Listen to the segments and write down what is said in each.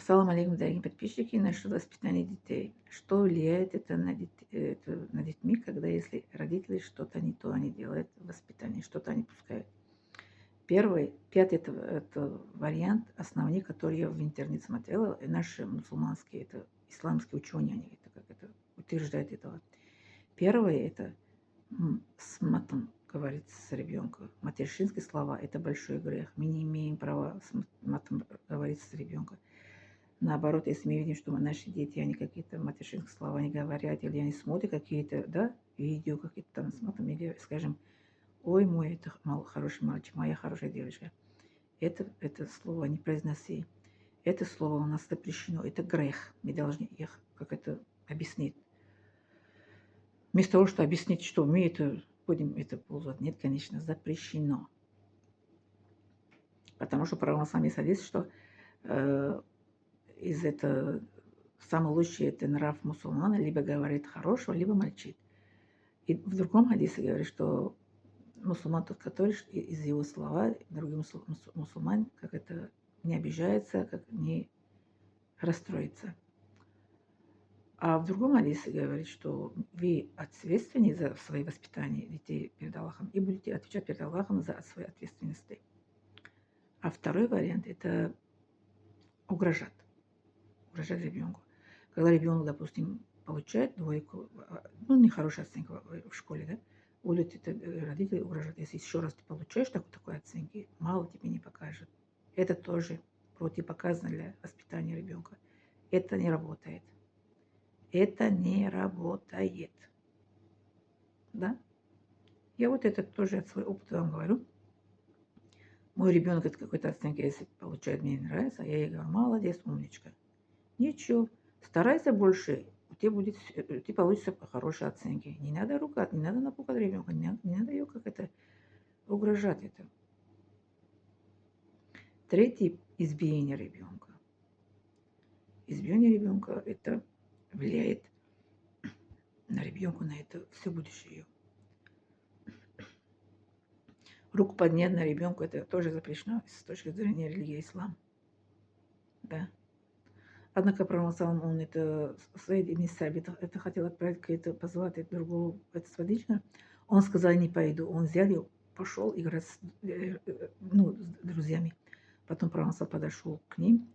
Ассаламу алейкум, дорогие подписчики. Насчет воспитания детей. Что влияет на детьми, когда если родители что-то не то они делают в воспитании, что-то они пускают. Первый, пятый это вариант, основной, который я в интернете смотрела. И наши мусульманские, это исламские ученые, они это, как это утверждают этого. Первое это с матом говорить с ребенком. Матершинские слова – это большой грех. Мы не имеем права с матом говорить с ребенком. Наоборот, если мы видим, что наши дети, они какие-то матершинские слова не говорят, или они смотрят какие-то, да, видео какие-то там смотрим, или скажем, ой, мой это хороший мальчик, моя хорошая девочка. Это слово не произноси. Это слово у нас запрещено, это грех. Мы должны их как это объяснить. Вместо того, чтобы объяснить, что мы это будем это пользовать, нет, конечно, запрещено. Потому что право сами садится, что из этого самый лучший это нрав мусульмана, либо говорит хорошего, либо молчит. И в другом хадисе говорит, что мусульман тот, который из его слова другим мусульман как это не обижается, как не расстроится. А в другом хадисе говорит, что вы ответственны за свое воспитание детей перед Аллахом и будете отвечать перед Аллахом за свои ответственности. А второй вариант – это угрожать ребенку. Когда ребенок, допустим, получает двойку, ну, нехорошую оценку в школе, да, будут это родители угрожать. Если еще раз ты получаешь такой оценки, мало тебе не покажет. Это тоже противопоказано для воспитания ребенка. Это не работает. Это не работает. Да? Я вот это тоже от своего опыта вам говорю. Мой ребенок это какой-то оценки, если получает, мне не нравится, я ей говорю, молодец, умничка. Ничего, старайся больше, у тебя будет, ты получишься хорошие оценки. Не надо ругать, не надо напугать ребенка, не надо ее как это угрожать это. Третий – избиение ребенка. Избиение ребенка это влияет на ребенка, на это все будущее. Руку поднять на ребенка это тоже запрещено с точки зрения религии ислам. Да. Однако пророк он это Саид ибн Сабит это хотел отправить какое-то позвать другого это сводника. Он сказал, не пойду. Он взял и пошел играть ну, с друзьями. Потом пророк подошел к ним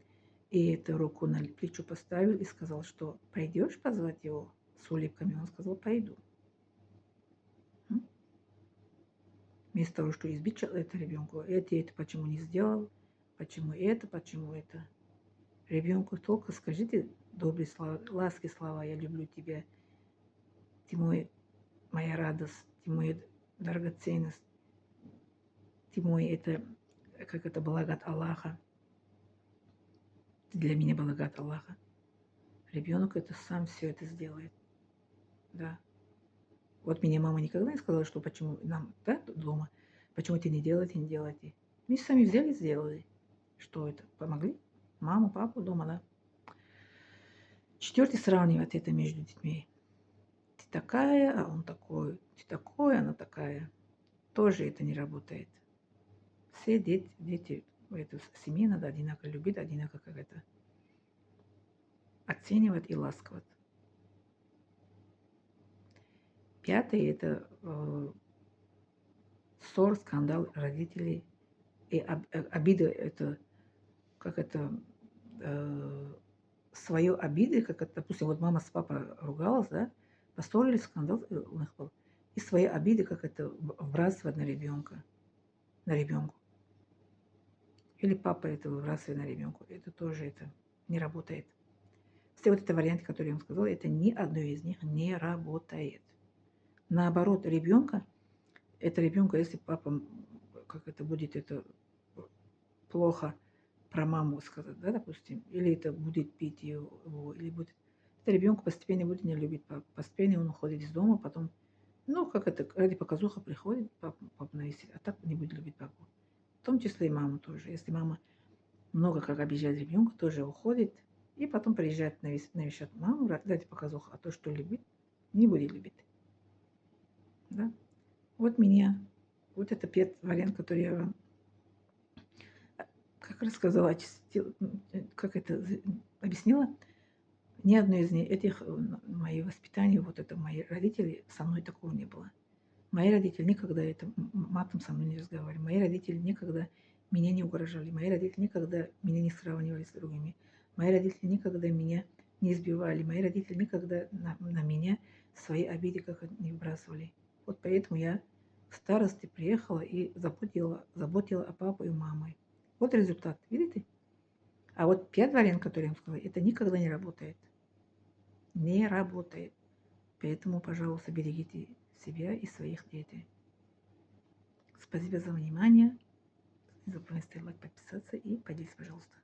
и эту руку на плечо поставил и сказал, что пойдешь позвать его с улыбками. Он сказал, пойду. Вместо того, что избить это ребенку, это почему не сделал, почему это. Ребенку только скажите добрые слова, ласки слова, я люблю тебя, ты моя радость, ты моя драгоценность, ты мой это, как это, благо от Аллаха, ты для меня благо от Аллаха. Ребенок это сам все это сделает, да. Вот мне мама никогда не сказала, что почему нам, да, дома, почему ты не делаете. Мы сами взяли и сделали. Что это, помогли? Маму, папу дома, да. Четвертый сравнивать это между детьми. Ты такая, а он такой. Ты такой, она такая. Тоже это не работает. Все дети в эту семью надо одинаково любить, одинаково как это оценивать и ласковать. Пятый – это ссор, скандал родителей и обида – это как это свое обиды, как это, допустим, вот мама с папой ругалась, да, поссорились, скандал у них был, и свои обиды, как это вбрасывать на ребенка, на ребенку. Или папа это выбрасывает на ребенка. Это тоже это не работает. Все вот эти варианты, которые я вам сказала, это ни одно из них не работает. Наоборот, ребенка, если папа, как это будет это плохо про маму сказать, да, допустим, или это будет пить его, или будет... Это ребенку постепенно будет не любить папу. Постепенно он уходит из дома, потом, ну, как это, ради показуха приходит, папа навесит, а так не будет любить папу. В том числе и маму тоже. Если мама много как обижает ребенка, тоже уходит, и потом приезжает навещать маму, ради показуха, а то, что любит, не будет любить. Да? Вот это первый вариант, который я вам рассказала, как это объяснила. Ни одно из этих мои воспитания, вот это мои родители, со мной такого не было. Мои родители никогда матом со мной не разговаривали. Мои родители никогда меня не угрожали. Мои родители никогда меня не сравнивали с другими. Мои родители никогда меня не избивали. Мои родители никогда на меня свои обиды как не выбрасывали. Вот поэтому я в старости приехала и заботила о папе и маме. Вот результат, видите? А вот 5 вариантов, которые я вам сказала, это никогда не работает. Не работает. Поэтому, пожалуйста, берегите себя и своих детей. Спасибо за внимание. Не забывайте ставить лайк, подписаться и поделитесь, пожалуйста.